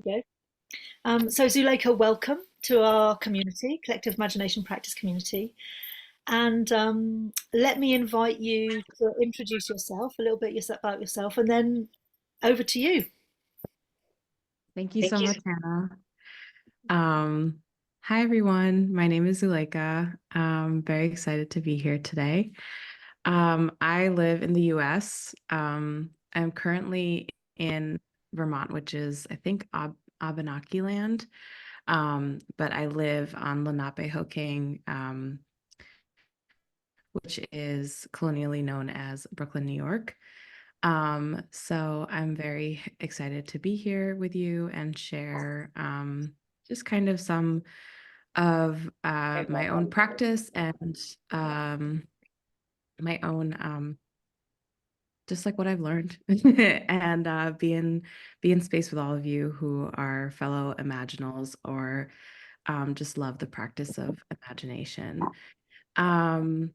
we go. So Zulaikha, welcome to our community, Collective Imagination Practice community. And let me invite you to introduce yourself a little bit about yourself, and then over to you. Thank you so much, Hannah. Um, Hi, everyone. My name is Zulaikha. I'm very excited to be here today. I live in the US. I'm currently in Vermont, which is, I think, Abenaki land. But I live on Lenapehoking, which is colonially known as Brooklyn, New York. So I'm very excited to be here with you and share just kind of some of my own practice and my own just like what I've learned and be in space with all of you who are fellow imaginals or just love the practice of imagination. Um,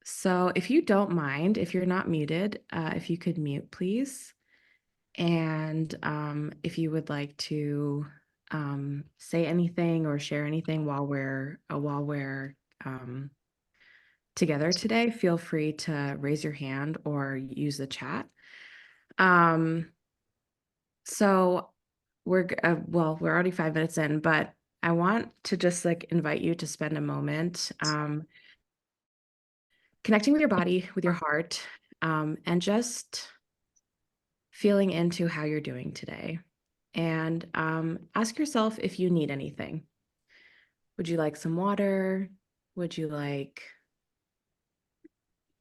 so if you don't mind, if you're not muted, if you could mute, please. And if you would like to say anything or share anything while we're together today, feel free to raise your hand or use the chat. Um, so we're already 5 minutes in, but I want to just like invite you to spend a moment connecting with your body, with your heart, and just feeling into how you're doing today. And ask yourself if you need anything. Would you like some water? Would you like,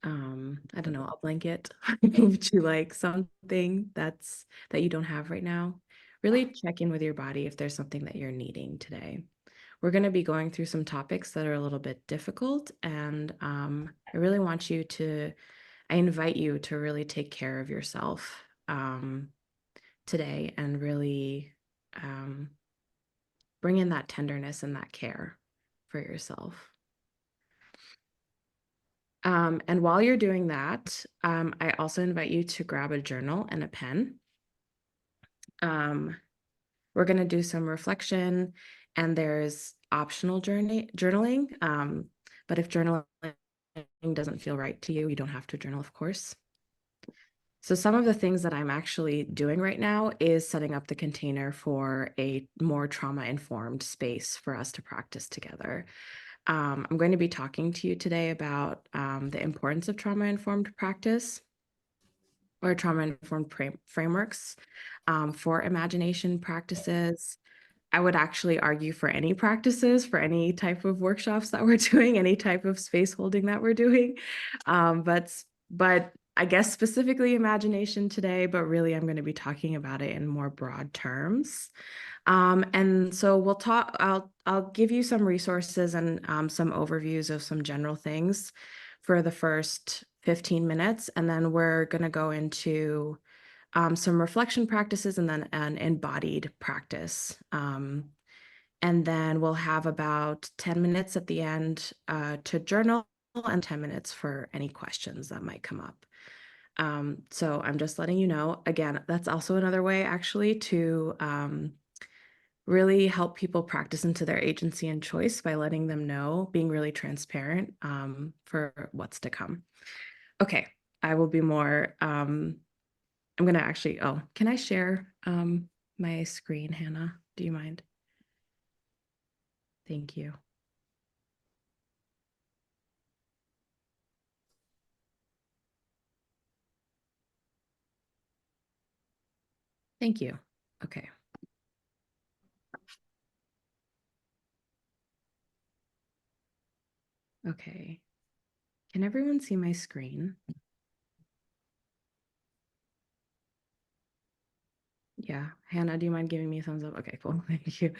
I don't know, a blanket? Would you like something that you don't have right now? Really check in with your body if there's something that you're needing today. We're going to be going through some topics that are a little bit difficult, and I invite you to really take care of yourself today and really um, bring in that tenderness and that care for yourself. And while you're doing that, I also invite you to grab a journal and a pen. We're going to do some reflection, and there's optional journaling. But if journaling doesn't feel right to you, you don't have to journal, of course. So some of the things that I'm actually doing right now is setting up the container for a more trauma-informed space for us to practice together. I'm going to be talking to you today about the importance of trauma-informed practice or trauma-informed frameworks for imagination practices. I would actually argue for any practices, for any type of workshops that we're doing, any type of space holding that we're doing. But I guess specifically imagination today, but really I'm going to be talking about it in more broad terms. And so I'll give you some resources and some overviews of some general things for the first 15 minutes. And then we're going to go into some reflection practices and then an embodied practice. And then we'll have about 10 minutes at the end to journal and 10 minutes for any questions that might come up. So I'm just letting you know, again, that's also another way actually to really help people practice into their agency and choice by letting them know, being really transparent for what's to come. Okay, I will be more, I'm gonna actually, oh, can I share my screen, Hannah? Do you mind? Thank you. Thank you. Okay. Okay. Can everyone see my screen? Yeah. Hannah, do you mind giving me a thumbs up? Okay, cool. Thank you.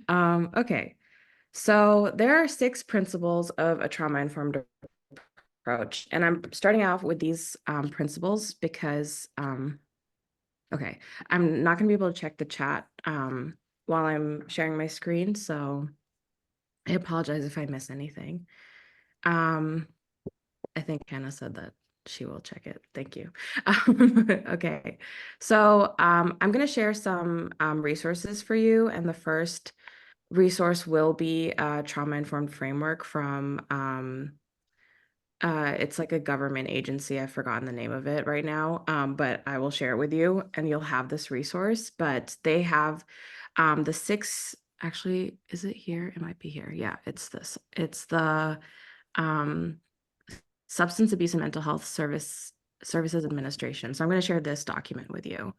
Okay. So there are 6 principles of a trauma-informed approach. And I'm starting out with these principles because, okay, I'm not going to be able to check the chat while I'm sharing my screen. So I apologize if I miss anything. I think Hannah said that She will check it. Thank you. Okay. So I'm going to share some resources for you. And the first resource will be a trauma-informed framework from it's like a government agency. I've forgotten the name of it right now, but I will share it with you and you'll have this resource. But they have the six, actually, is it here? It might be here. Yeah, it's this. It's the um, Substance Abuse and Mental Health Services Administration. So I'm going to share this document with you.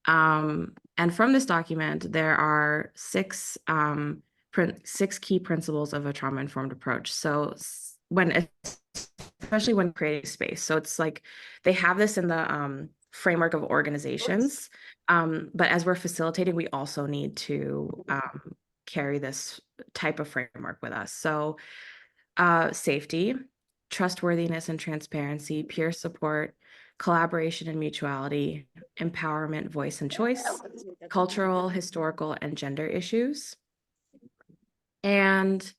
And from this document, there are six key principles of a trauma-informed approach. So when especially when creating space. So it's like they have this in the framework of organizations. But as we're facilitating, we also need to carry this type of framework with us. So safety, trustworthiness and transparency, peer support, collaboration and mutuality, empowerment, voice and choice, cultural, historical, and gender issues. And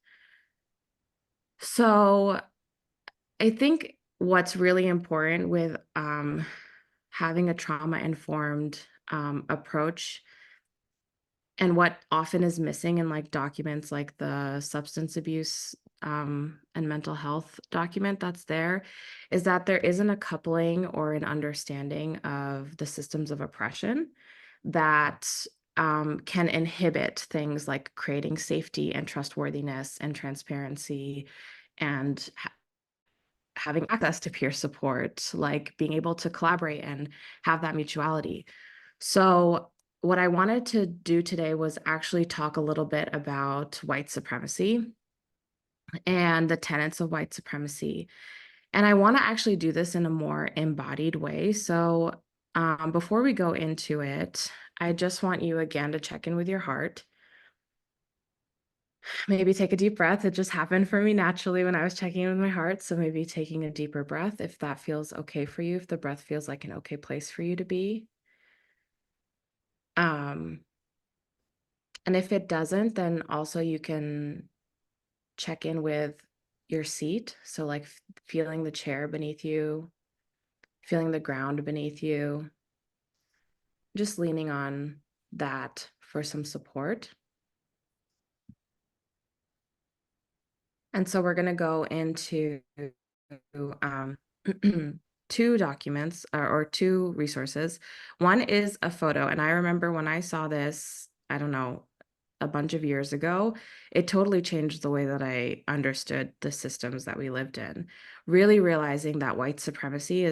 so I think what's really important with having a trauma-informed approach and what often is missing in like documents like the substance abuse and mental health document that's there is that there isn't a coupling or an understanding of the systems of oppression that can inhibit things like creating safety and trustworthiness and transparency and having access to peer support, like being able to collaborate and have that mutuality. So, what I wanted to do today was actually talk a little bit about white supremacy and the tenets of white supremacy. And I want to actually do this in a more embodied way. So, before we go into it, I just want you again to check in with your heart. Maybe take a deep breath. It just happened for me naturally when I was checking in with my heart. So, maybe taking a deeper breath if that feels okay for you, if the breath feels like an okay place for you to be. Um, and if it doesn't, then also you can check in with your seat. So, like feeling the chair beneath you, feeling the ground beneath you, just leaning on that for some support. And so, we're going to go into um, two documents or two resources. One is a photo. And I remember when I saw this, I don't know, a bunch of years ago, it totally changed the way that I understood the systems that we lived in. Really realizing that white supremacy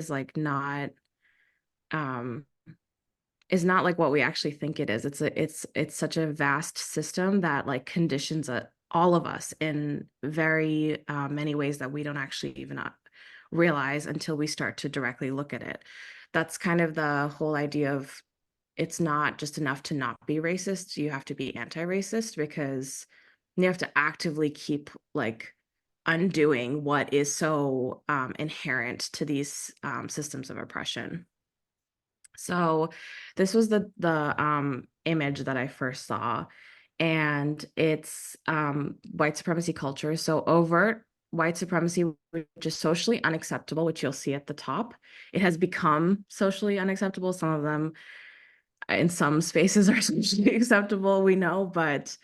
um is not like what we actually think it is. It's such a vast system that like conditions all of us in very many ways that we don't actually even realize until we start to directly look at it. That's kind of the whole idea of it's not just enough to not be racist. You have to be anti-racist because you have to actively keep like undoing what is so inherent to these systems of oppression. So this was the image that I first saw, and it's white supremacy culture. So overt white supremacy, which is socially unacceptable, which you'll see at the top. It has become socially unacceptable. Some of them in some spaces are socially acceptable, we know, but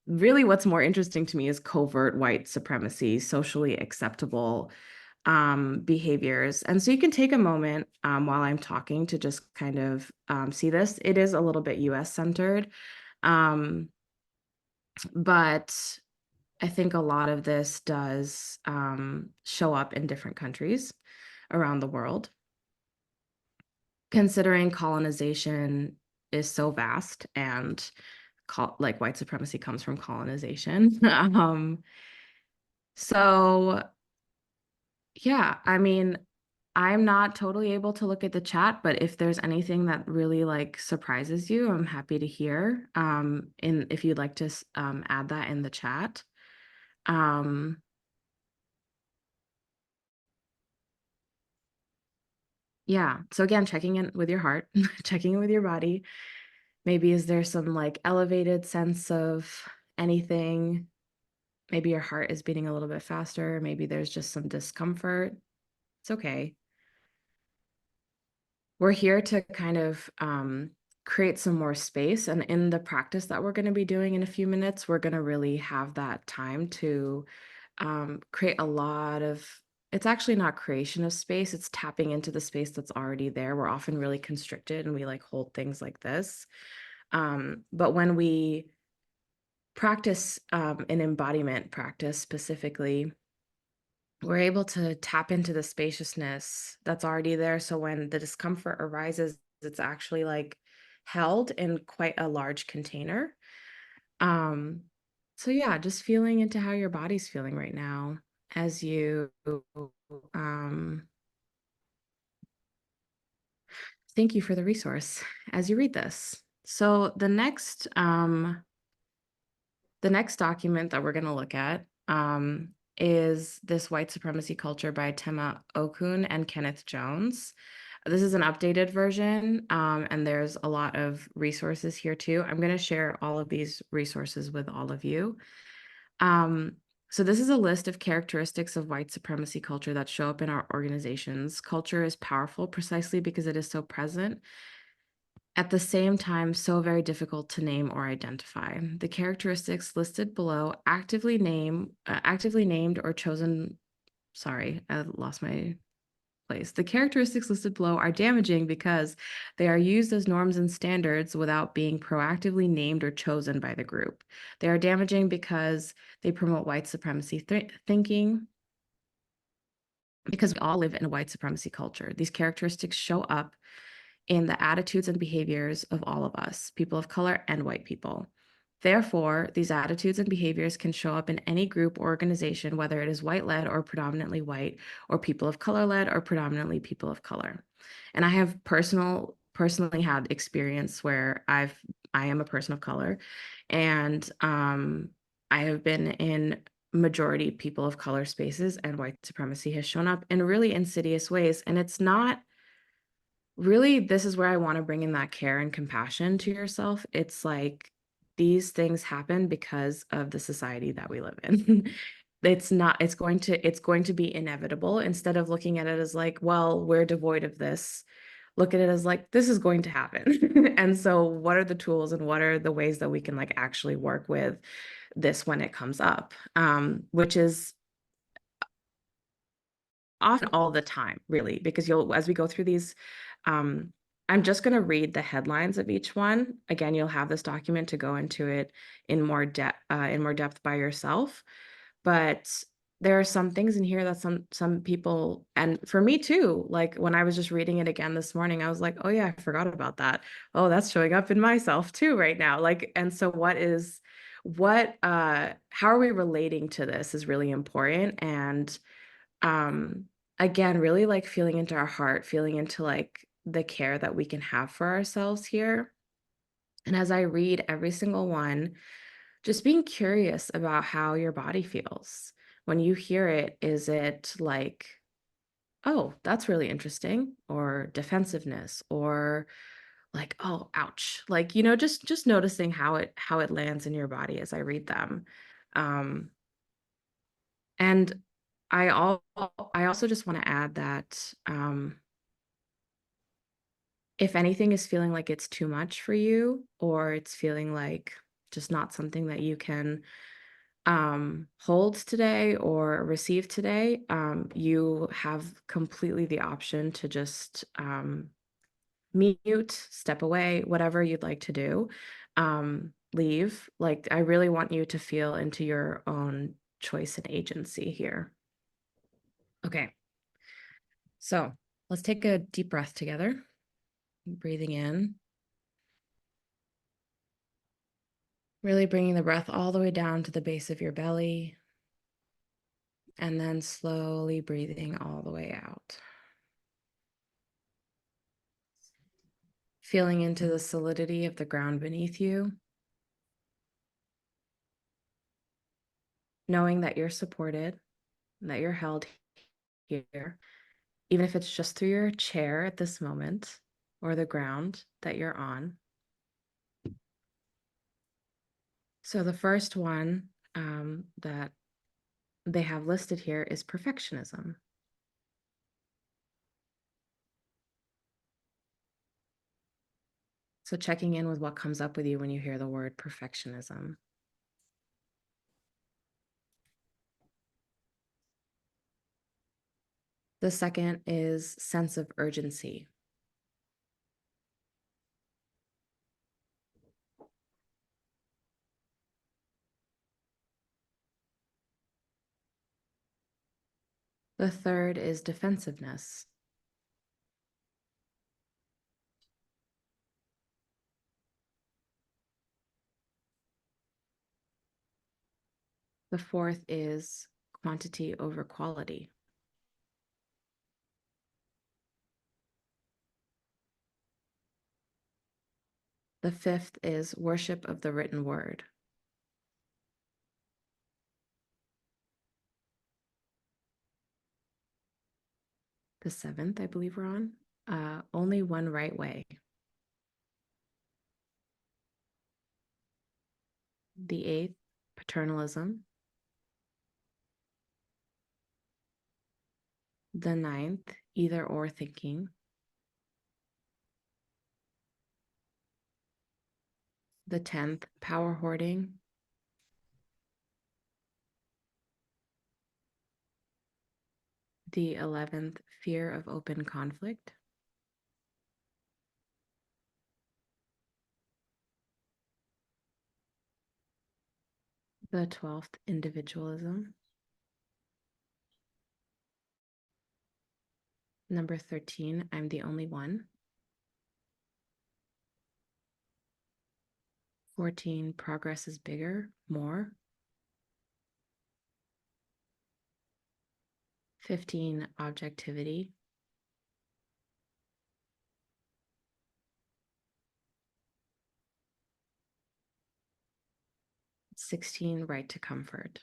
really what's more interesting to me is covert white supremacy, socially acceptable behaviors. And so you can take a moment while I'm talking to just kind of see this. It is a little bit US centered, um, but I think a lot of this does show up in different countries around the world. Considering colonization is so vast and like white supremacy comes from colonization. So yeah, I mean, I'm not totally able to look at the chat, but if there's anything that really like surprises you, I'm happy to hear. And if you'd like to add that in the chat. Um, yeah. So again, checking in with your heart, checking in with your body. Maybe is there some like elevated sense of anything? Maybe your heart is beating a little bit faster. Maybe there's just some discomfort. It's okay. we're here to kind of create some more space. And in the practice that we're going to be doing in a few minutes, we're going to really have that time to create a lot of, it's actually not creation of space, it's tapping into the space that's already there. We're often really constricted and we like hold things like this. But when we practice an embodiment practice specifically, we're able to tap into the spaciousness that's already there. So when the discomfort arises, it's actually like held in quite a large container. Um, so yeah, just feeling into how your body's feeling right now as you um thank you for the resource as you read this. So the next document that we're going to look at is this White Supremacy Culture by Tema Okun and Kenneth Jones. This is an updated version, and there's a lot of resources here too. I'm going to share all of these resources with all of you. Um, so this is a list of characteristics of white supremacy culture that show up in our organizations. Culture is powerful precisely because it is so present, at the same time, so very difficult to name or identify. The characteristics listed below actively named or chosen. Sorry, I lost my place. The characteristics listed below are damaging because they are used as norms and standards without being proactively named or chosen by the group. They are damaging because they promote white supremacy thinking, because we all live in a white supremacy culture. These characteristics show up in the attitudes and behaviors of all of us, people of color and white people. Therefore, these attitudes and behaviors can show up in any group or organization, whether it is white-led or predominantly white, or people of color-led or predominantly people of color. And I have personally had experience where I am a person of color, and I have been in majority people of color spaces, and white supremacy has shown up in really insidious ways. And it's not really, this is where I want to bring in that care and compassion to yourself. It's like these things happen because of the society that we live in. It's not, it's going to be inevitable. Instead of looking at it as like, well, we're devoid of this, look at it as like, this is going to happen. And so what are the tools and what are the ways that we can like actually work with this when it comes up? Which is often all the time, really, because as we go through these, um, I'm just going to read the headlines of each one. Again, you'll have this document to go into it in more depth by yourself. But there are some things in here that some people, and for me too, like when I was just reading it again this morning, I was like, oh yeah, I forgot about that. Oh, that's showing up in myself too right now. Like, and so how are we relating to this is really important. And um again, really like feeling into our heart, feeling into like the care that we can have for ourselves here. And as I read every single one, just being curious about how your body feels when you hear it. Is it like, oh, that's really interesting, or defensiveness, or like, oh, ouch, like, just noticing how it lands in your body as I read them. um And I also just want to add that if anything is feeling like it's too much for you, or it's feeling like just not something that you can hold today or receive today, you have completely the option to just mute, step away, whatever you'd like to do. Leave. Like, I really want you to feel into your own choice and agency here. Okay. So let's take a deep breath together, breathing in, really bringing the breath all the way down to the base of your belly, and then slowly breathing all the way out. Feeling into the solidity of the ground beneath you, knowing that you're supported, that you're held here, even if it's just through your chair at this moment or the ground that you're on. So the first one that they have listed here is perfectionism. So checking in with what comes up with you when you hear the word perfectionism. The second is sense of urgency. The third is defensiveness. The fourth is quantity over quality. The fifth is worship of the written word. The seventh, I believe we're on, only one right way. The eighth, paternalism. The ninth, either or thinking. The 10th, power hoarding. The 11th, fear of open conflict. The 12th, individualism. Number 13, I'm the only one. 14, progress is bigger, more. 15, objectivity. 16, right to comfort.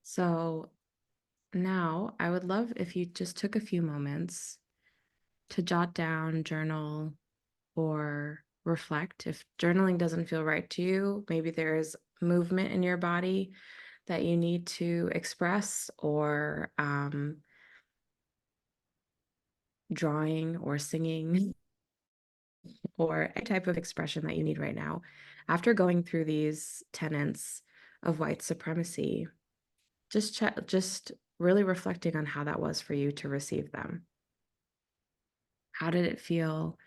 So now I would love if you just took a few moments to jot down, journal, or reflect. If journaling doesn't feel right to you, maybe there's movement in your body that you need to express, or drawing or singing or any type of expression that you need right now. After going through these tenets of white supremacy, just really reflecting on how that was for you to receive them. How did it feel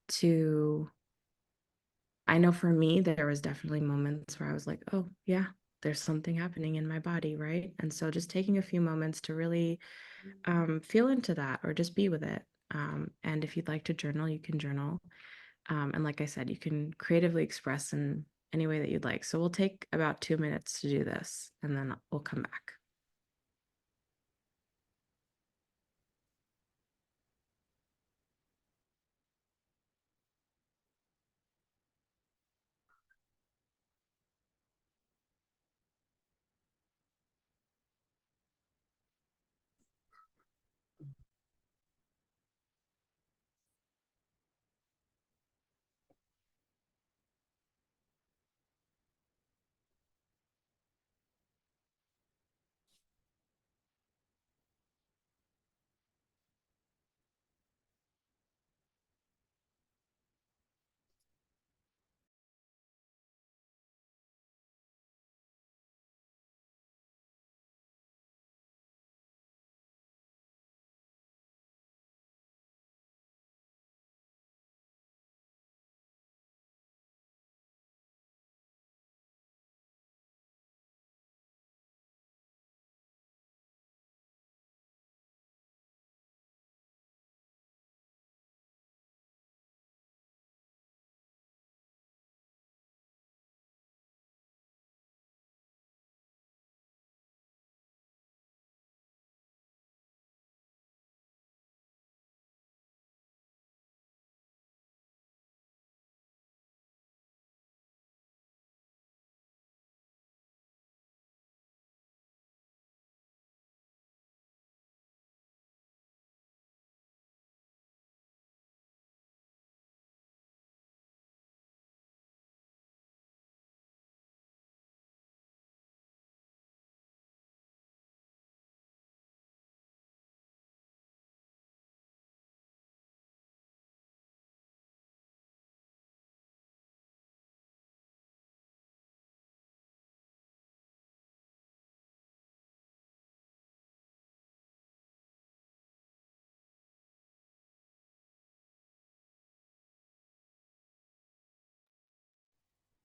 to, I know for me, there was definitely moments where I was like, oh, yeah, there's something happening in my body, right? And so just taking a few moments to really feel into that or just be with it. And if you'd like to journal, you can journal. And like I said, you can creatively express in any way that you'd like. So we'll take about 2 minutes to do this, and then we'll come back.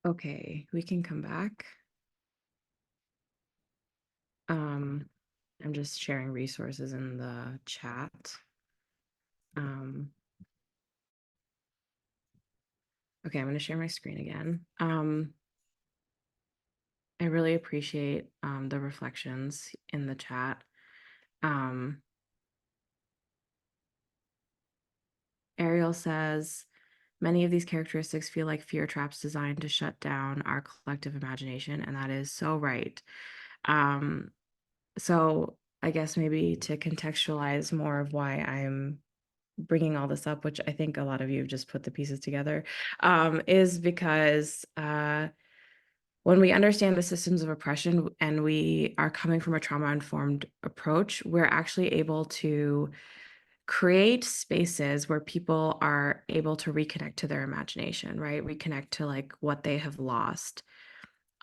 Okay, we can come back. Um, I'm just sharing resources in the chat. Um, okay, I'm going to share my screen again. I really appreciate the reflections in the chat. Um, Ariel says, many of these characteristics feel like fear traps designed to shut down our collective imagination, and that is so right. Um, so I guess maybe to contextualize more of why I'm bringing all this up, which I think a lot of you have just put the pieces together, is because when we understand the systems of oppression and we are coming from a trauma-informed approach, we're actually able to create spaces where people are able to reconnect to their imagination, right? Reconnect to like what they have lost.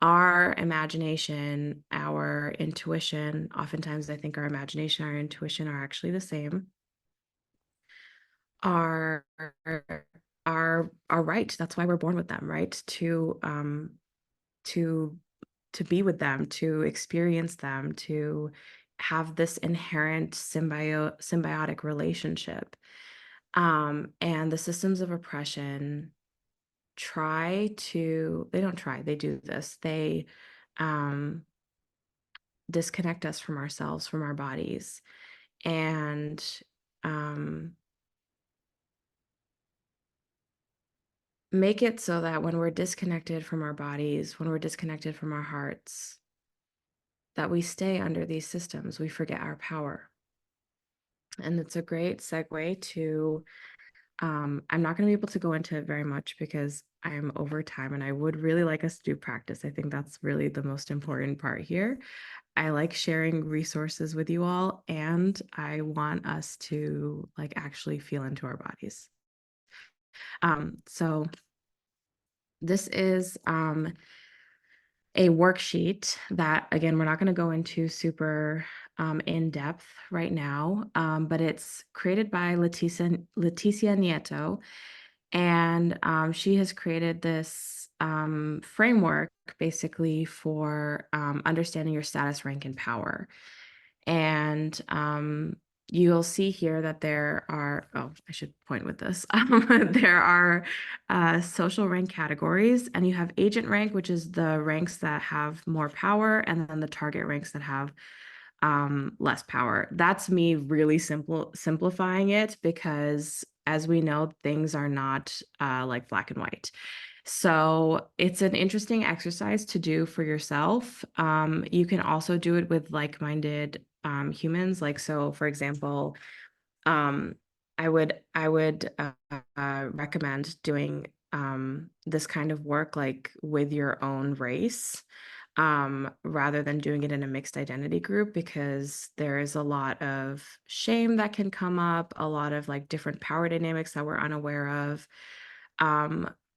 Our imagination, our intuition, oftentimes I think our imagination, our intuition are actually the same, are are right. That's why we're born with them, right? To to be with them, to experience them, to have this inherent symbiotic relationship. And the systems of oppression they don't try, they do this. They um, disconnect us from ourselves, from our bodies, and um, make it so that when we're disconnected from our bodies, when we're disconnected from our hearts, that we stay under these systems. We forget our power. And it's a great segue to I'm not going to be able to go into it very much because I'm over time and I would really like us to do practice. I think that's really the most important part here. I like sharing resources with you all, and I want us to like actually feel into our bodies. So this is a worksheet that, again, we're not going to go into super in depth right now, but it's created by Leticia Nieto, and she has created this framework basically for understanding your status, rank, and power. And you'll see here that there are, oh, I should point with this. There are social rank categories, and you have agent rank, which is the ranks that have more power, and then the target ranks that have less power. That's me really simplifying it because, as we know, things are not like black and white. So it's an interesting exercise to do for yourself. You can also do it with like-minded humans. Like, so for example, um, I would recommend doing this kind of work like with your own race, rather than doing it in a mixed identity group, because there is a lot of shame that can come up, a lot of like different power dynamics that we're unaware of.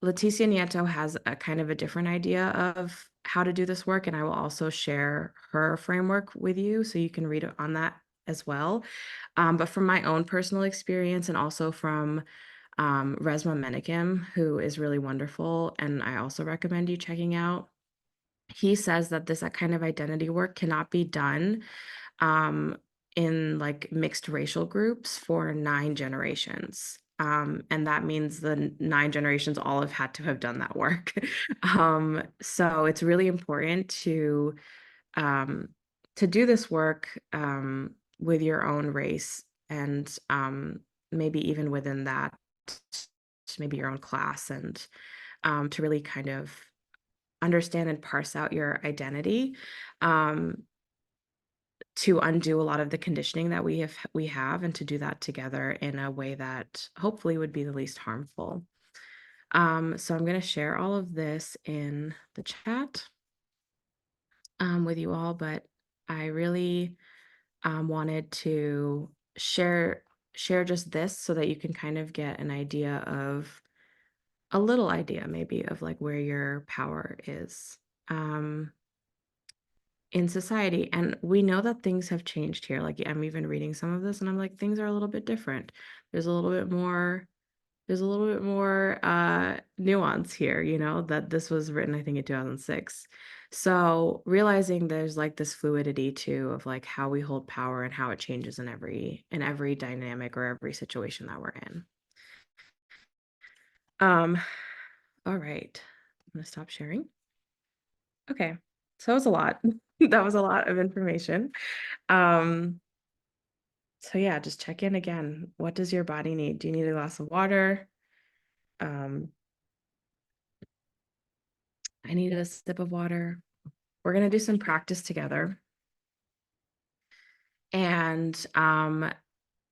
Leticia Nieto has a kind of a different idea of how to do this work, and I will also share her framework with you so you can read on that as well. But from my own personal experience and also from Resma Menakem, who is really wonderful, and I also recommend you checking out. He says that this kind of identity work cannot be done um, in like mixed racial groups for 9 generations. And that means the 9 generations all have had to have done that work. So it's really important um, to do this work with your own race, and maybe even within that, maybe your own class, and to really kind of understand and parse out your identity, um, to undo a lot of the conditioning that we have, and to do that together in a way that hopefully would be the least harmful. So I'm going to share all of this in the chat with you all, but I really wanted to share just this so that you can kind of get an idea of a little idea maybe of like where your power is in society. And we know that things have changed here. Like I'm even reading some of this and I'm like, things are a little bit different. There's a little bit more there's a little bit more nuance here, that this was written, I think, in 2006. So realizing there's like this fluidity too of like how we hold power and how it changes in every dynamic or every situation that we're in. Um, all right. I'm gonna stop sharing. Okay. So that was a lot. That was a lot of information. Um, so yeah, just check in again. What does your body need? Do you need a glass of water? Um, I needed a sip of water. We're gonna do some practice together. And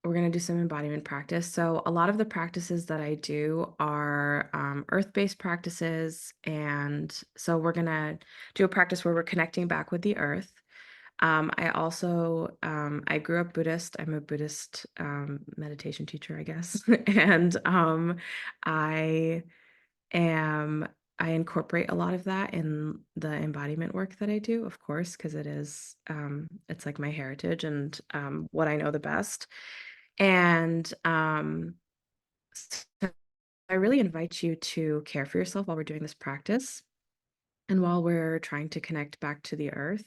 we're going to do some embodiment practice. So, a lot of the practices that I do are earth based practices. And so, we're going to do a practice where we're connecting back with the earth. I grew up Buddhist. I'm a Buddhist meditation teacher, I guess. And I am I incorporate a lot of that in the embodiment work that I do, of course, because it's like my heritage and what I know the best. And so I really invite you to care for yourself while we're doing this practice and while we're trying to connect back to the earth,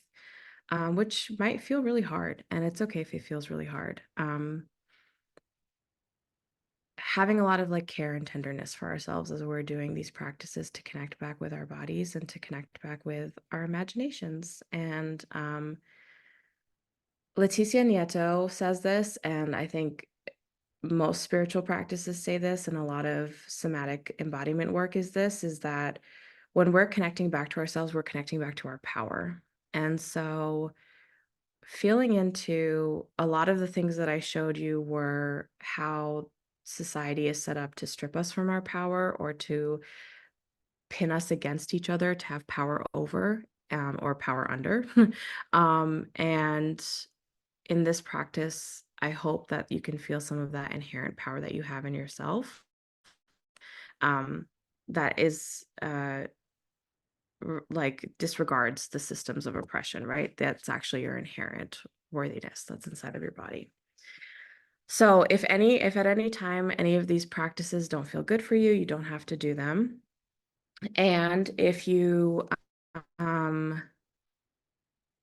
which might feel really hard. And it's okay if it feels really hard. Having a lot of like care and tenderness for ourselves as we're doing these practices to connect back with our bodies and to connect back with our imaginations. And Leticia Nieto says this, and I think most spiritual practices say this, and a lot of somatic embodiment work is that when we're connecting back to ourselves, we're connecting back to our power. And so feeling into a lot of the things that I showed you were how society is set up to strip us from our power or to pin us against each other to have power over or power under. And in this practice, I hope that you can feel some of that inherent power that you have in yourself. Um, that is like disregards the systems of oppression, right? That's actually your inherent worthiness that's inside of your body. So if at any time any of these practices don't feel good for you, you don't have to do them. And um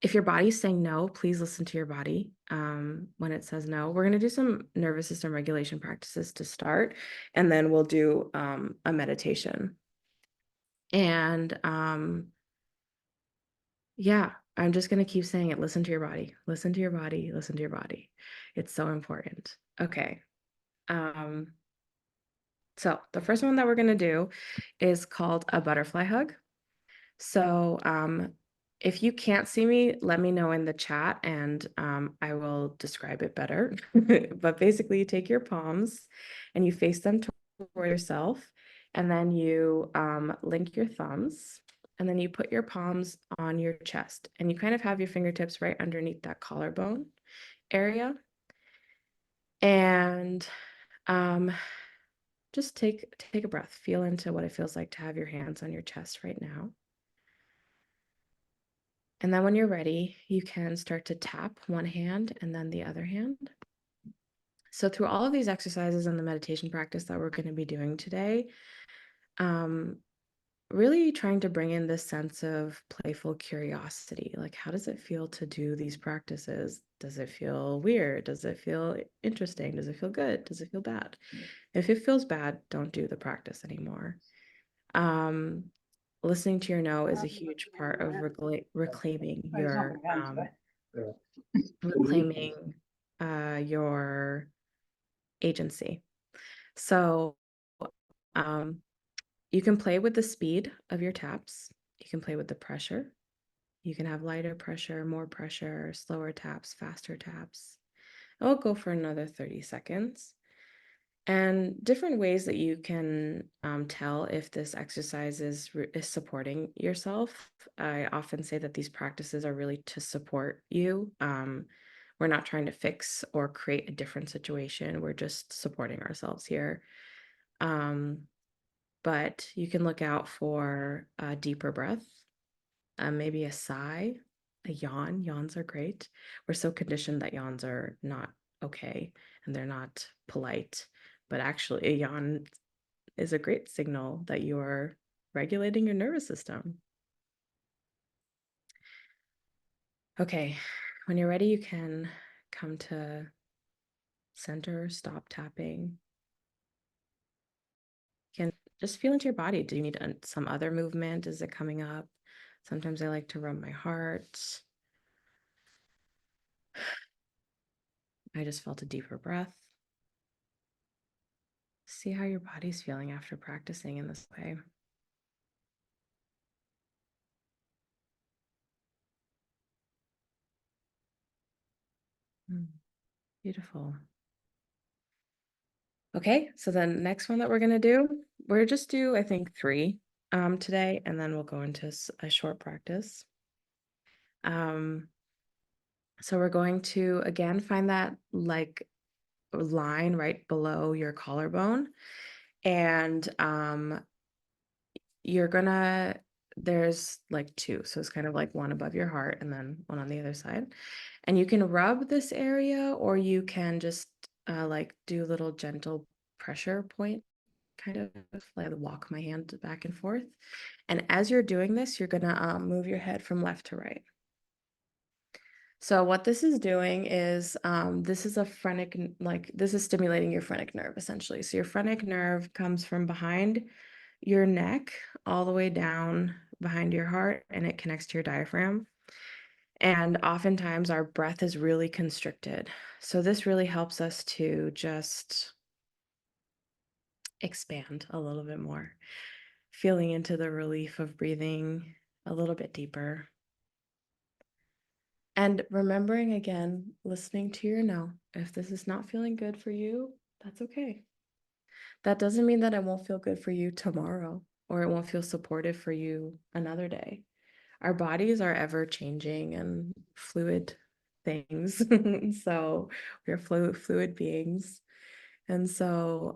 if your body's saying no, please listen to your body when it says no. We're going to do some nervous system regulation practices to start, and then we'll do a meditation. And yeah, I'm just going to keep saying it. Listen to your body. Listen to your body. Listen to your body. It's so important. Okay. Um, so the first one that we're going to do is called a butterfly hug. So, if you can't see me, let me know in the chat and I will describe it better. But basically, you take your palms and you face them toward yourself, and then you link your thumbs, and then you put your palms on your chest, and you kind of have your fingertips right underneath that collarbone area. And um, just take a breath, feel into what it feels like to have your hands on your chest right now. And then when you're ready, you can start to tap one hand and then the other hand. So through all of these exercises and the meditation practice that we're going to be doing today, um, really trying to bring in this sense of playful curiosity. Like, how does it feel to do these practices? Does it feel weird? Does it feel interesting? Does it feel good? Does it feel bad? If it feels bad, don't do the practice anymore. Um, Listening to your no is a huge part of reclaiming your agency. So um, you can play with the speed of your taps. You can play with the pressure. You can have lighter pressure, more pressure, slower taps, faster taps. I'll go for another 30 seconds. And different ways that you can tell if this exercise is supporting yourself. I often say that these practices are really to support you. We're not trying to fix or create a different situation. We're just supporting ourselves here. Um, but you can look out for a deeper breath, maybe a sigh, a yawn. Yawns are great. We're so conditioned that yawns are not okay and they're not polite, but actually, a yawn is a great signal that you're regulating your nervous system. Okay, when you're ready, you can come to center, stop tapping. You can just feel into your body. Do you need some other movement? Is it coming up? Sometimes I like to rub my heart. I just felt a deeper breath. See how your body's feeling after practicing in this way. Mm, beautiful. Okay, so the next one that we're gonna do, we're just do, I think, 3 today, and then we'll go into a short practice. Um, so we're going to again find that like line right below your collarbone, and you're gonna there's like 2, so it's kind of like one above your heart and then one on the other side. And you can rub this area, or you can just like do a little gentle pressure point, kind of like walk my hand back and forth. And as you're doing this, you're gonna move your head from left to right. So what this is doing is this is a phrenic, like this is stimulating your phrenic nerve essentially. So your phrenic nerve comes from behind your neck all the way down behind your heart, and it connects to your diaphragm. And oftentimes our breath is really constricted. So this really helps us to just expand a little bit more, feeling into the relief of breathing a little bit deeper. And remembering again, listening to your no. If this is not feeling good for you, that's okay. That doesn't mean that it won't feel good for you tomorrow, or it won't feel supportive for you another day. Our bodies are ever changing and fluid things. So we're fluid beings. And so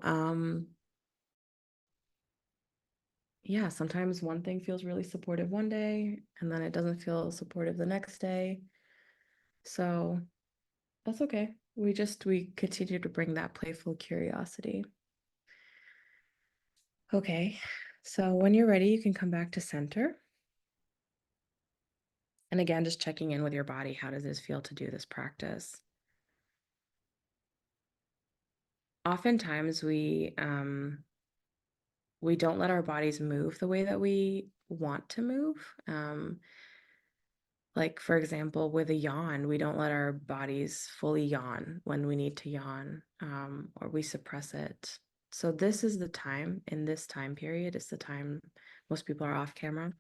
yeah, sometimes one thing feels really supportive one day and then it doesn't feel supportive the next day. So that's okay. We continue to bring that playful curiosity. Okay. So when you're ready, you can come back to center. And again, just checking in with your body. How does this feel to do this practice? Oftentimes we don't let our bodies move the way that we want to move. Like for example, with a yawn, we don't let our bodies fully yawn when we need to yawn, or we suppress it. So this is the time, in this time period, it's the time most people are off camera.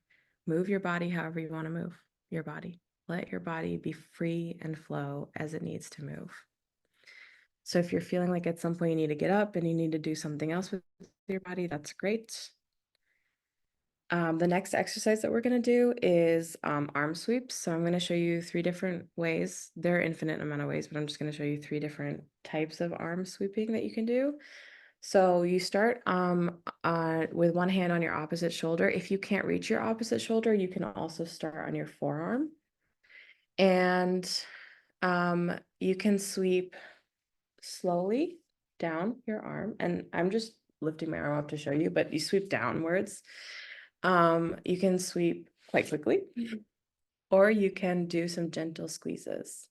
Move your body however you want to move your body. Let your body be free and flow as it needs to move. So if you're feeling like at some point you need to get up and you need to do something else with your body, that's great. The next exercise that we're going to do is arm sweeps. So I'm going to show you 3 different ways. There are infinite amount of ways, but I'm just going to show you 3 different types of arm sweeping that you can do. So you start with one hand on your opposite shoulder. If you can't reach your opposite shoulder, you can also start on your forearm. And you can sweep slowly down your arm. And I'm just lifting my arm up to show you, but you sweep downwards. You can sweep quite quickly, or you can do some gentle squeezes.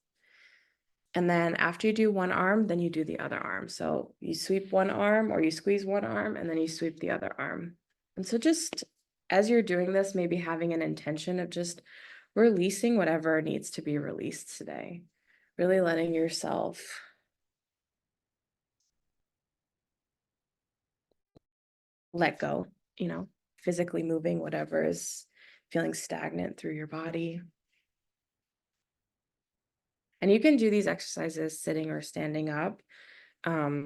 And then after you do one arm, then you do the other arm. So you sweep one arm or you squeeze one arm and then you sweep the other arm. And so just as you're doing this, maybe having an intention of just releasing whatever needs to be released today. Really letting yourself let go, physically moving whatever is feeling stagnant through your body. And you can do these exercises sitting or standing up. I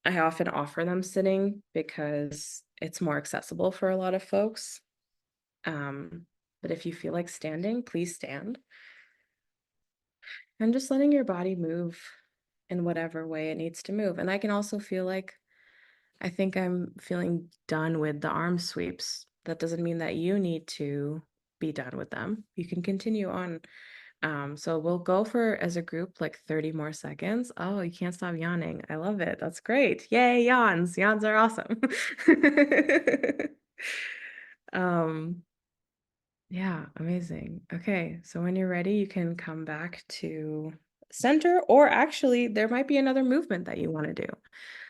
often offer them sitting because it's more accessible for a lot of folks. But if you feel like standing, please stand. And just letting your body move in whatever way it needs to move. And I can also feel like I think I'm feeling done with the arm sweeps. That doesn't mean that you need to be done with them. You can continue on So we'll go for as a group like 30 more seconds. Oh, you can't stop yawning. I love it. That's great. Yay, yawns. Yawns are awesome. Um, yeah, amazing. Okay, so when you're ready, you can come back to center, or actually, there might be another movement that you want to do.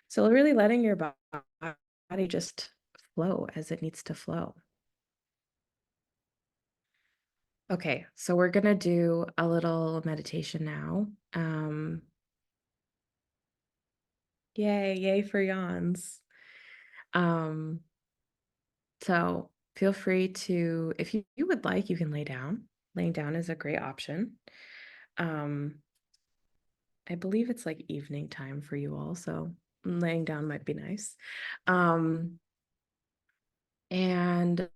So really letting your body just flow as it needs to flow. Okay, so we're gonna do a little meditation now. Yay, yay for yawns. Um, so feel free to, if you would like, you can lay down. Laying down is a great option. Um, I believe it's like evening time for you all, so laying down might be nice. Um, and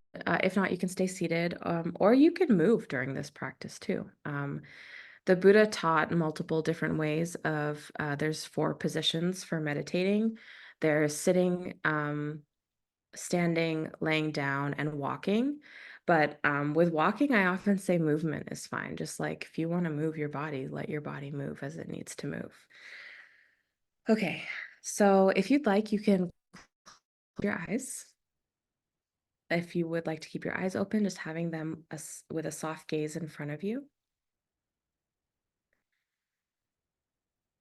if not, you can stay seated, or you can move during this practice too. The Buddha taught multiple different ways of, there's four positions for meditating. There's sitting, standing, laying down, and walking. But with walking, I often say movement is fine. Just like if you want to move your body, let your body move as it needs to move. Okay, so if you'd like, you can close your eyes. If you would like to keep your eyes open, just having them with a soft gaze in front of you.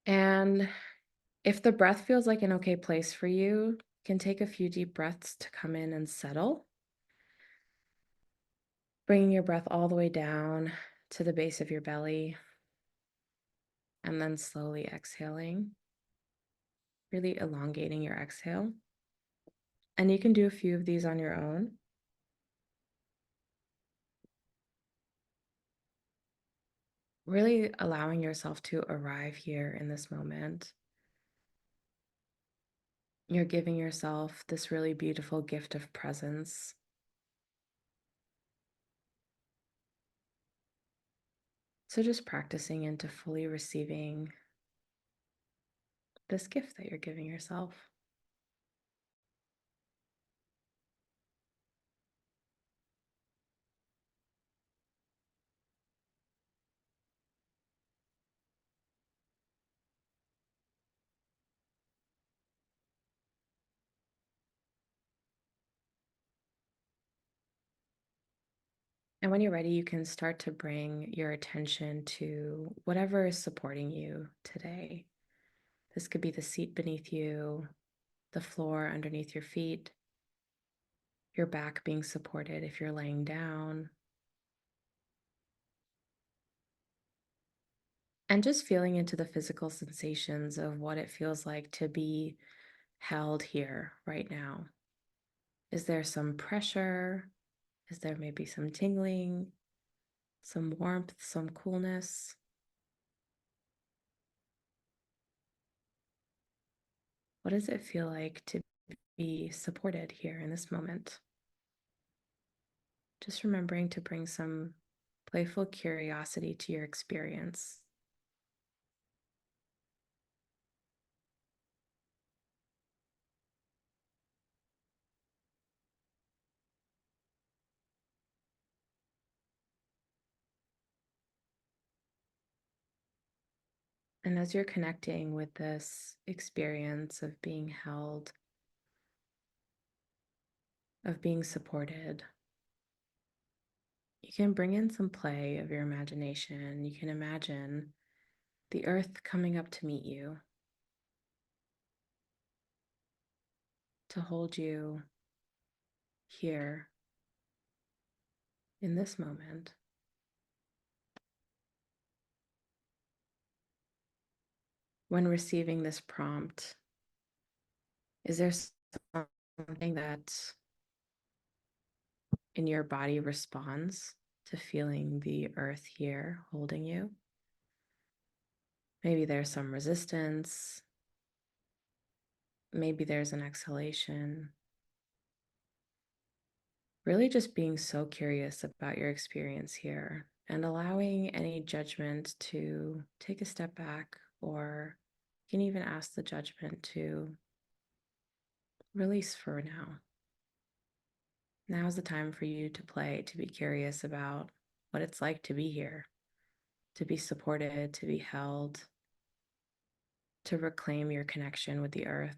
And if the breath feels like an okay place for you, you can take a few deep breaths to come in and settle, bringing your breath all the way down to the base of your belly, and then slowly exhaling, really elongating your exhale. And you can do a few of these on your own. Really allowing yourself to arrive here in this moment. You're giving yourself this really beautiful gift of presence. So just practicing into fully receiving this gift that you're giving yourself. And when you're ready, you can start to bring your attention to whatever is supporting you today. This could be the seat beneath you, the floor underneath your feet, your back being supported if you're laying down, and just feeling into the physical sensations of what it feels like to be held here right now. Is there some pressure? Is there maybe some tingling, some warmth, some coolness? What does it feel like to be supported here in this moment? Just remembering to bring some playful curiosity to your experience. And as you're connecting with this experience of being held, of being supported, you can bring in some play of your imagination. You can imagine the earth coming up to meet you, to hold you here in this moment. When receiving this prompt, is there something that in your body responds to feeling the earth here holding you? Maybe there's some resistance. Maybe there's an exhalation. Really just being so curious about your experience here and allowing any judgment to take a step back, or you can even ask the judgment to release for now. Now is the time for you to play, to be curious about what it's like to be here. to be supported, to be held, to reclaim your connection with the earth.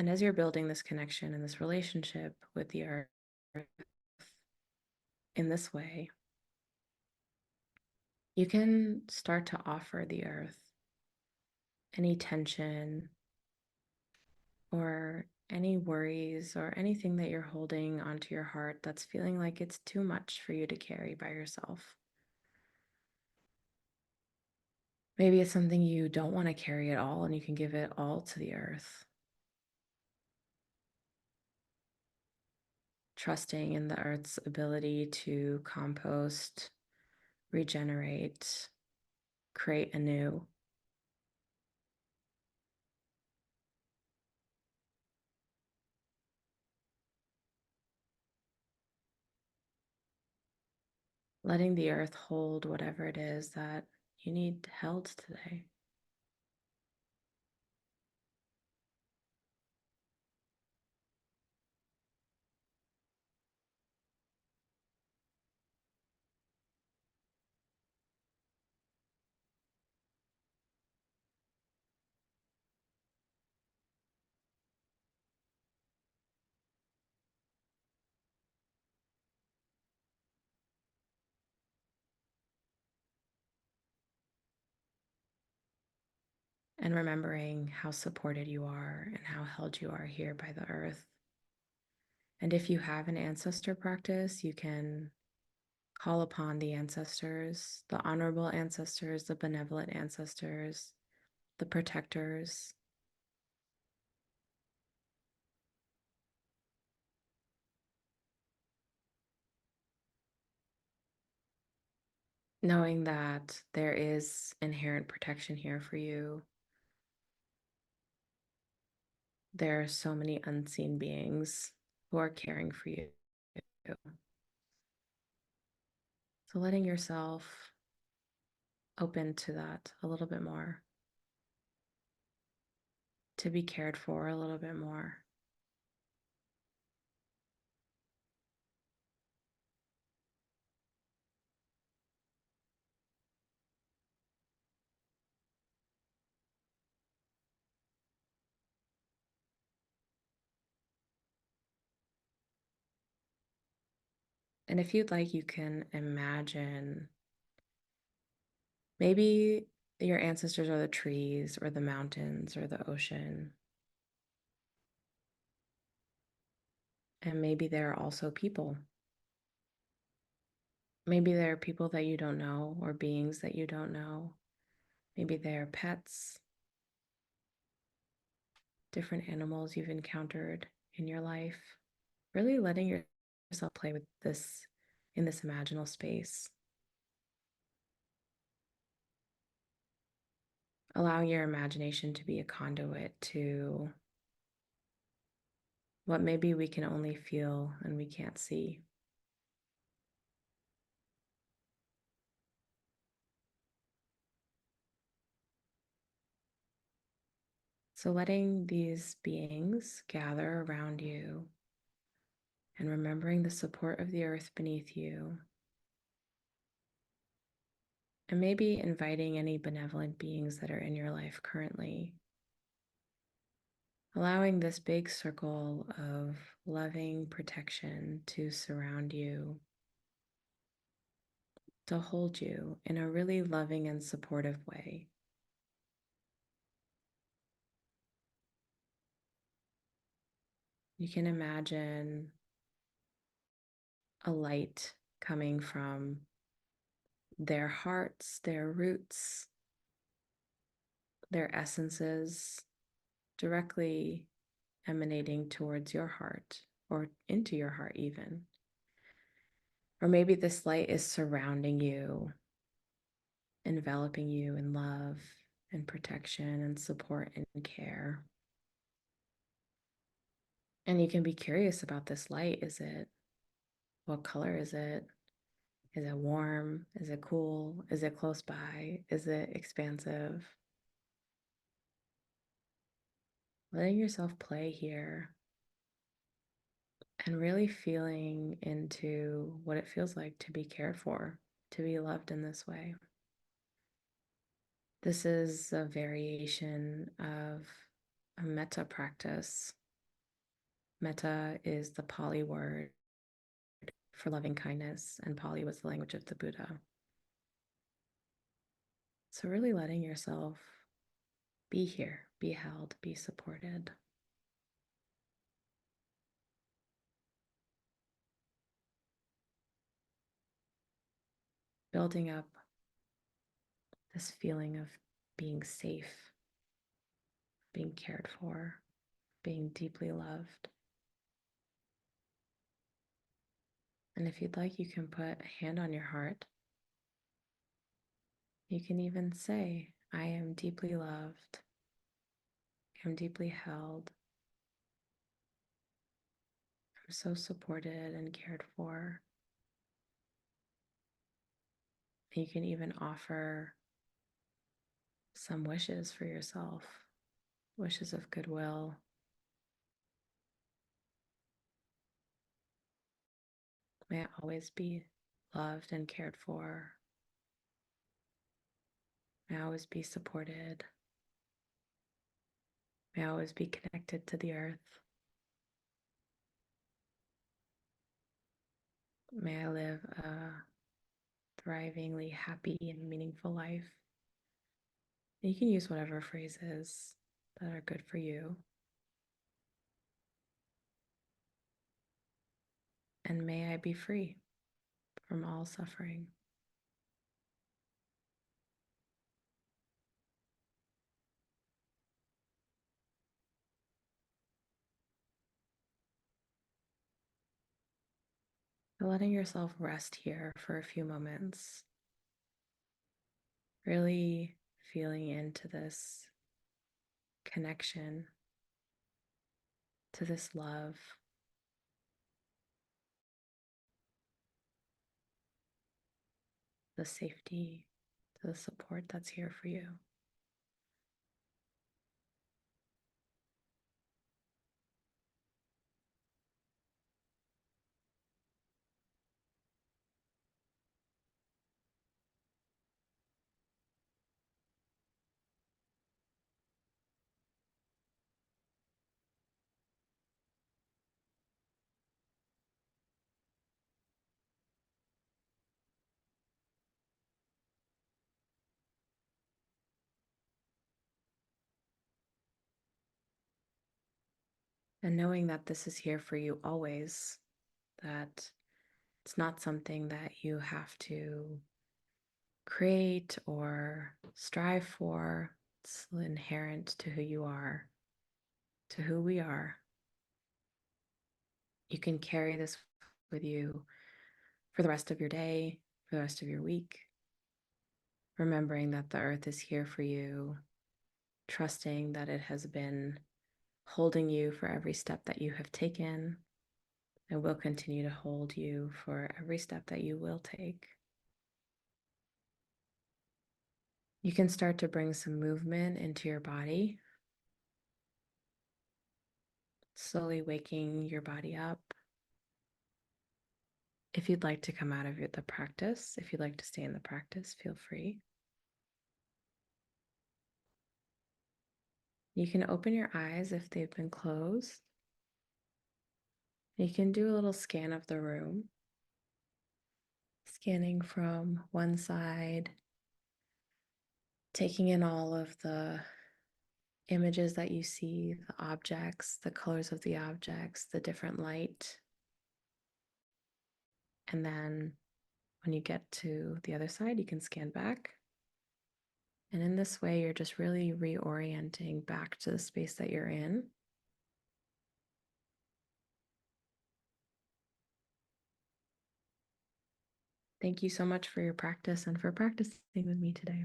And as you're building this connection and this relationship with the earth in this way, you can start to offer the earth any tension or any worries or anything that you're holding onto your heart that's feeling like it's too much for you to carry by yourself. Maybe it's something you don't want to carry at all and you can give it all to the earth, trusting in the earth's ability to compost, regenerate, create anew. Letting the earth hold whatever it is that you need held today. And remembering how supported you are and how held you are here by the earth. And if you have an ancestor practice, you can call upon the ancestors, the honorable ancestors, the benevolent ancestors, the protectors. Knowing that there is inherent protection here for you. There are so many unseen beings who are caring for you. So letting yourself open to that a little bit more, to be cared for a little bit more. And if you'd like, you can imagine maybe your ancestors are the trees or the mountains or the ocean. And maybe there are also people. Maybe there are people that you don't know or beings that you don't know. Maybe they're pets, different animals you've encountered in your life. Really letting yourself play with this in this imaginal space. Allowing your imagination to be a conduit to what maybe we can only feel and we can't see. So letting these beings gather around you and remembering the support of the earth beneath you, and maybe inviting any benevolent beings that are in your life currently. Allowing this big circle of loving protection to surround you, to hold you in a really loving and supportive way. You can imagine a light coming from their hearts, their roots, their essences directly emanating towards your heart or into your heart, even. Or maybe this light is surrounding you, enveloping you in love and protection and support and care. And you can be curious about this light. What color is it? Is it warm? Is it cool? Is it close by? Is it expansive? letting yourself play here and really feeling into what it feels like to be cared for, to be loved in this way. This is a variation of a metta practice. Metta is the Pali word for loving kindness, and Pali was the language of the Buddha. So, really letting yourself be here, be held, be supported. Building up this feeling of being safe, being cared for, being deeply loved. And if you'd like, you can put a hand on your heart. You can even say, I am deeply loved. I'm deeply held. I'm so supported and cared for. You can even offer some wishes for yourself, wishes of goodwill. May I always be loved and cared for. May I always be supported. May I always be connected to the earth. May I live a thrivingly happy and meaningful life. You can use whatever phrases that are good for you. And may I be free from all suffering. Letting yourself rest here for a few moments, really feeling into this connection, to this love, the safety, to the support that's here for you. And knowing that this is here for you always, that it's not something that you have to create or strive for. It's inherent to who you are, to who we are. You can carry this with you for the rest of your day, for the rest of your week, remembering that the earth is here for you, trusting that it has been holding you for every step that you have taken and will continue to hold you for every step that you will take. You can start to bring some movement into your body, slowly waking your body up. If you'd like to come out of the practice, if you'd like to stay in the practice, feel free. You can open your eyes if they've been closed. You can do a little scan of the room, scanning from one side, taking in all of the images that you see, the objects, the colors of the objects, the different light. And then when you get to the other side, you can scan back. And in this way, you're just really reorienting back to the space that you're in. Thank you so much for your practice and for practicing with me today.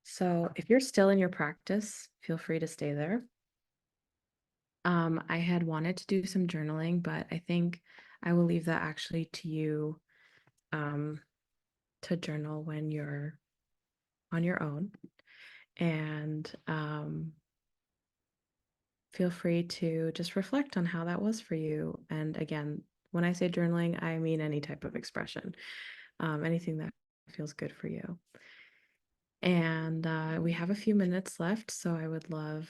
So if you're still in your practice, feel free to stay there. I had wanted to do some journaling, but I think I will leave that actually to you to journal when you're on your own. And feel free to just reflect on how that was for you. And again, when I say journaling, I mean any type of expression, anything that feels good for you. And we have a few minutes left, so I would love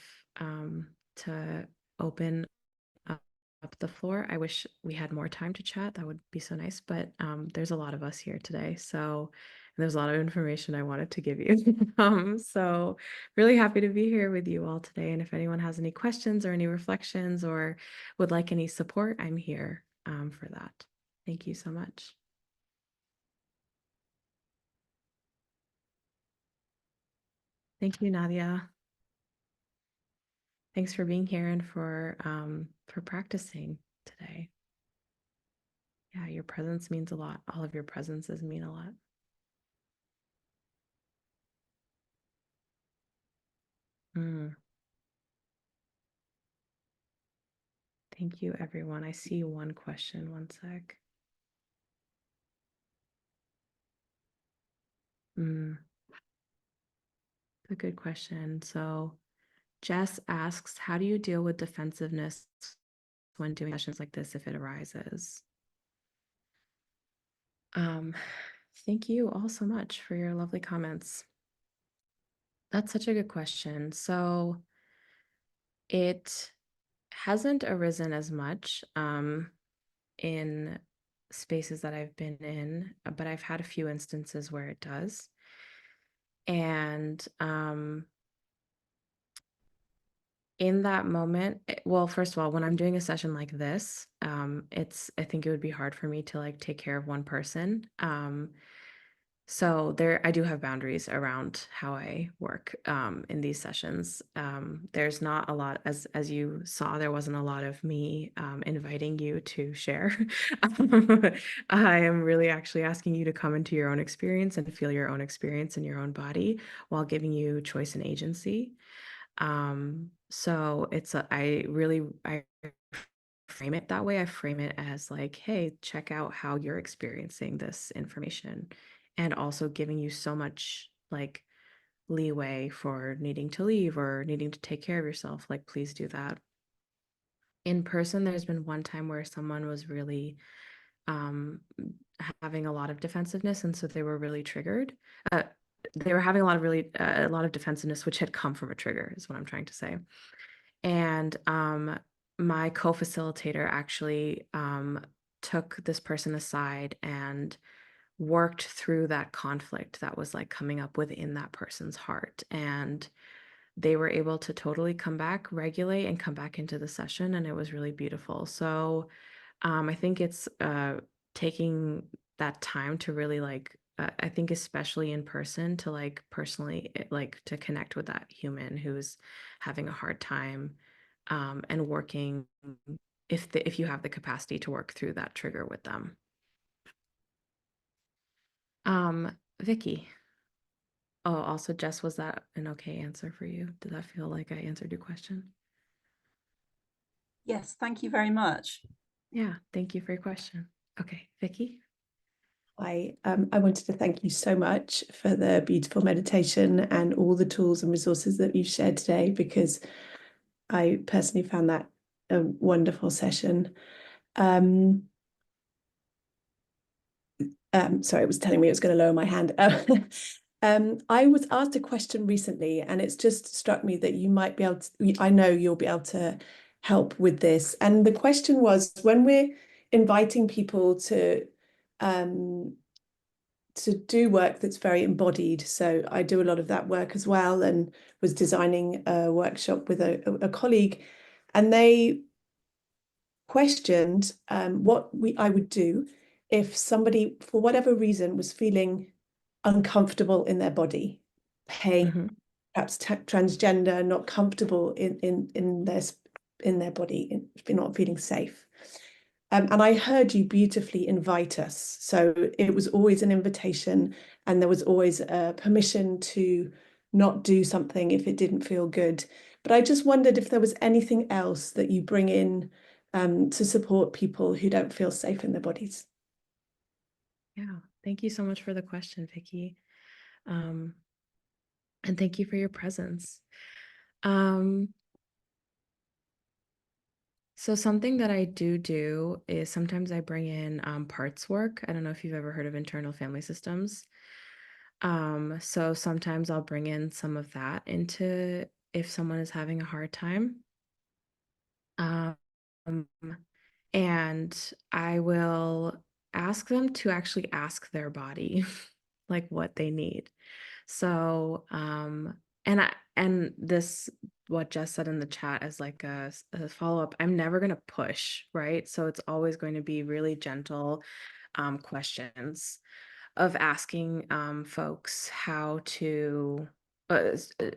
to open up the floor. I wish we had more time to chat. That would be so nice. But there's a lot of us here today, so and there's a lot of information I wanted to give you. So really happy to be here with you all today. And if anyone has any questions or any reflections or would like any support, I'm here for that. Thank you so much. Thank you, Nadia. Thanks for being here and for practicing today. Yeah, your presence means a lot. All of your presences mean a lot. Mm, thank you, everyone. I see one question. One sec. Mm, a good question. So Jess asks, how do you deal with defensiveness when doing sessions like this if it arises? Um, thank you all so much for your lovely comments. That's such a good question. So it hasn't arisen as much in spaces that I've been in, but I've had a few instances where it does. And in that moment, well, first of all, when I'm doing a session like this, I think it would be hard for me to like take care of one person. So there, I do have boundaries around how I work in these sessions. There's not a lot, as you saw, there wasn't a lot of me inviting you to share. I am really actually asking you to come into your own experience and feel your own experience in your own body while giving you choice and agency. So I frame it that way. I frame it as like, hey, check out how you're experiencing this information, and also giving you so much like leeway for needing to leave or needing to take care of yourself. Like, please do that. In person, there's been one time where someone was really um having a lot of defensiveness, and so they were really triggered. Uh, they were having a lot of defensiveness, which had come from a trigger, is what I'm trying to say. And my co-facilitator actually took this person aside and worked through that conflict that was like coming up within that person's heart. And they were able to totally come back, regulate, and come back into the session. And it was really beautiful. So I think it's taking that time to really like, I think especially in person to like personally like to connect with that human who's having a hard time and working if you have the capacity to work through that trigger with them. Vicky. Oh, also Jess, was that an okay answer for you? Did that feel like I answered your question? Yes, thank you very much. Yeah, thank you for your question. Okay, Vicky. I wanted to thank you so much for the beautiful meditation and all the tools and resources that you've shared today, because I personally found that a wonderful session. Sorry, it was telling me it was going to lower my hand. I was asked a question recently, and it's just struck me that you might be able to, I know you'll be able to help with this. And the question was, when we're inviting people to do work that's very embodied. So I do a lot of that work as well, and was designing a workshop with a colleague, and they questioned what I would do if somebody, for whatever reason, was feeling uncomfortable in their body, pain, Mm-hmm. perhaps transgender, not comfortable in their body, not feeling safe. And I heard you beautifully invite us. So it was always an invitation, and there was always a permission to not do something if it didn't feel good. But I just wondered if there was anything else that you bring in to support people who don't feel safe in their bodies. Yeah, thank you so much for the question, Vicky. Um, And thank you for your presence. Um, so something that I do is sometimes I bring in parts work. I don't know if you've ever heard of internal family systems. So sometimes I'll bring in some of that into if someone is having a hard time. Um, and I will ask them to actually ask their body like what they need. So, and this what Jess said in the chat as like a follow-up, I'm never going to push, right? So it's always going to be really gentle questions of asking folks how to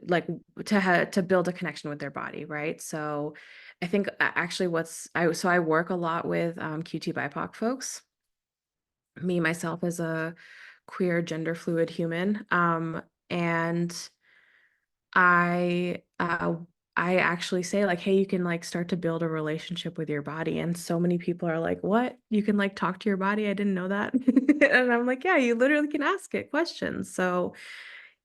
like to build a connection with their body, right? So I think actually I work a lot with QT BIPOC folks, me myself as a queer gender fluid human, and I uh I actually say like, hey, you can like start to build a relationship with your body. And so many people are like, what? You can like talk to your body? I didn't know that. And I'm like, yeah, you literally can ask it questions. So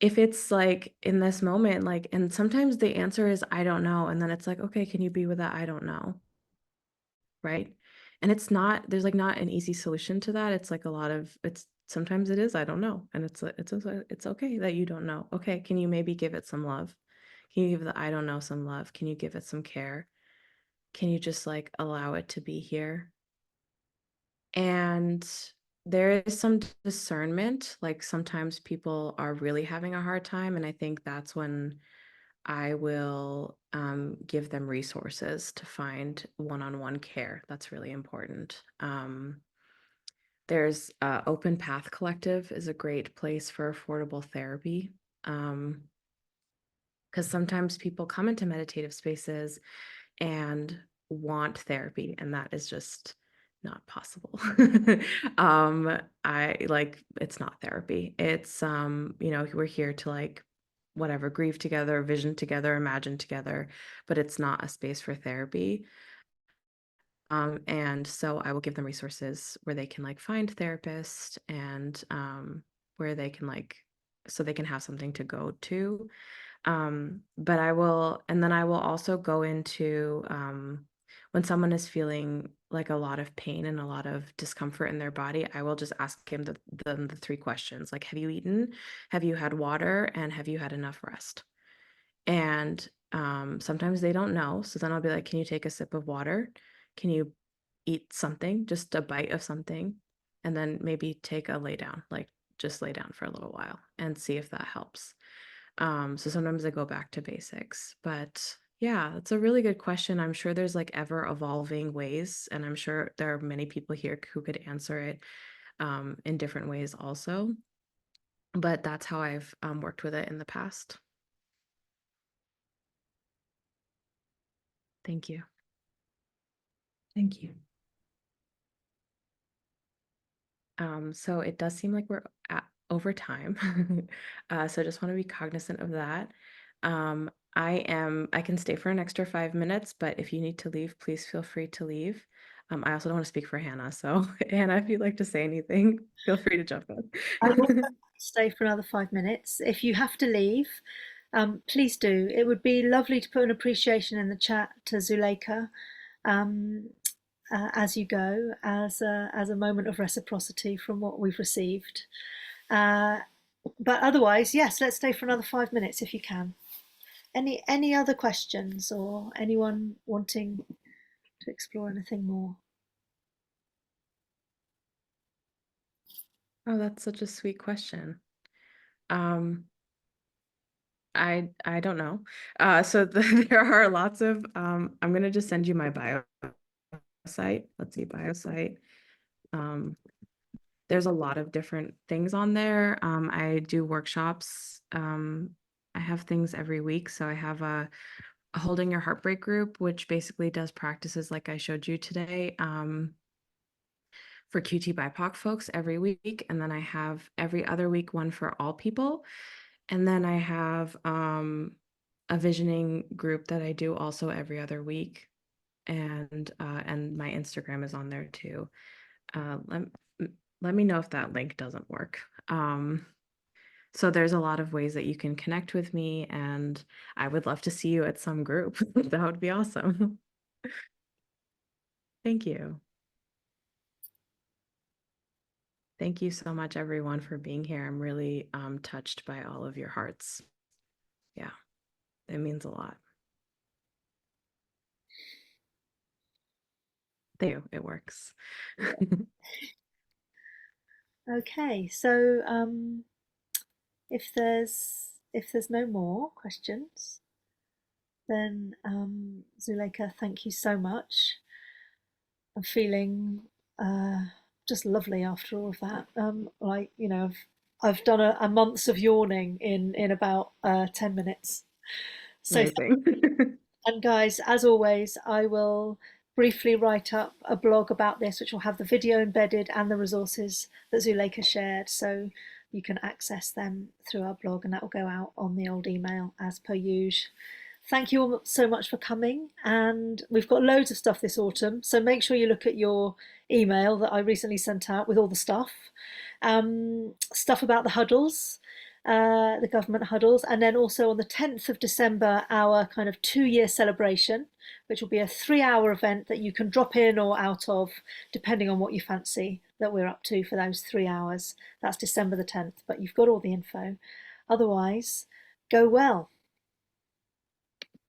if it's like in this moment, like, and sometimes the answer is, I don't know. And then it's like, okay, can you be with that? I don't know. Right. And it's not, there's like not an easy solution to that. It's like a lot of, it's sometimes it is, I don't know. And it's okay that you don't know. Okay. Can you maybe give it some love? Can you give the I don't know some love? Can you give it some care? Can you just like allow it to be here? And there is some discernment. Like sometimes people are really having a hard time. And I think that's when I will give them resources to find one-on-one care. That's really important. There's Open Path Collective is a great place for affordable therapy. Because sometimes people come into meditative spaces and want therapy, and that is just not possible. I like it's not therapy. It's we're here to like whatever, grieve together, vision together, imagine together, but it's not a space for therapy. And so I will give them resources where they can like find therapists and where they can like so they can have something to go to. But I will, and then I will also go into when someone is feeling like a lot of pain and a lot of discomfort in their body, I will just ask them the three questions like, have you eaten? Have you had water? And have you had enough rest? And sometimes they don't know. So then I'll be like, can you take a sip of water? Can you eat something, just a bite of something? And then maybe take a lay down, like just lay down for a little while and see if that helps. So sometimes I go back to basics, but yeah, it's a really good question. I'm sure there's like ever evolving ways, and I'm sure there are many people here who could answer it in different ways also. But that's how I've worked with it in the past. Thank you. Thank you. So it does seem like we're at over time. So I just want to be cognizant of that. I can stay for an extra 5 minutes, but if you need to leave, please feel free to leave. I also don't want to speak for Hannah. So Hannah, if you'd like to say anything, feel free to jump I will in. stay for another 5 minutes. If you have to leave, please do. It would be lovely to put an appreciation in the chat to Zuleika um, as you go, as a moment of reciprocity from what we've received. But otherwise, yes, let's stay for another 5 minutes if you can. Any other questions or anyone wanting to explore anything more? Oh, that's such a sweet question. Um, I don't know. So there are lots of I'm gonna just send you my bio site. Let's see, bio site. Um, there's a lot of different things on there. I do workshops. I have things every week. So I have a Holding Your Heartbreak group, which basically does practices like I showed you today for QT BIPOC folks every week. And then I have every other week one for all people. And then I have a visioning group that I do also every other week. And my Instagram is on there too. Let me know if that link doesn't work. So there's a lot of ways that you can connect with me, and I would love to see you at some group. That would be awesome. Thank you. Thank you so much, everyone, for being here. I'm really touched by all of your hearts. Yeah, it means a lot. Thank you. It works. Okay, so if there's no more questions, then Zuleika, thank you so much. I'm feeling just lovely after all of that. Like I've done a months of yawning in about 10 minutes. So Amazing. and guys, as always, I will briefly write up a blog about this, which will have the video embedded and the resources that Zuleika shared. So you can access them through our blog, and that will go out on the old email as per usual. Thank you all so much for coming. And we've got loads of stuff this autumn. So make sure you look at your email that I recently sent out with all the stuff. Stuff about the huddles, the government huddles, and then also on the 10th of December, our kind of 2-year celebration, which will be a 3-hour event that you can drop in or out of, depending on what you fancy that we're up to for those 3 hours. That's December the 10th, but you've got all the info. Otherwise, go well.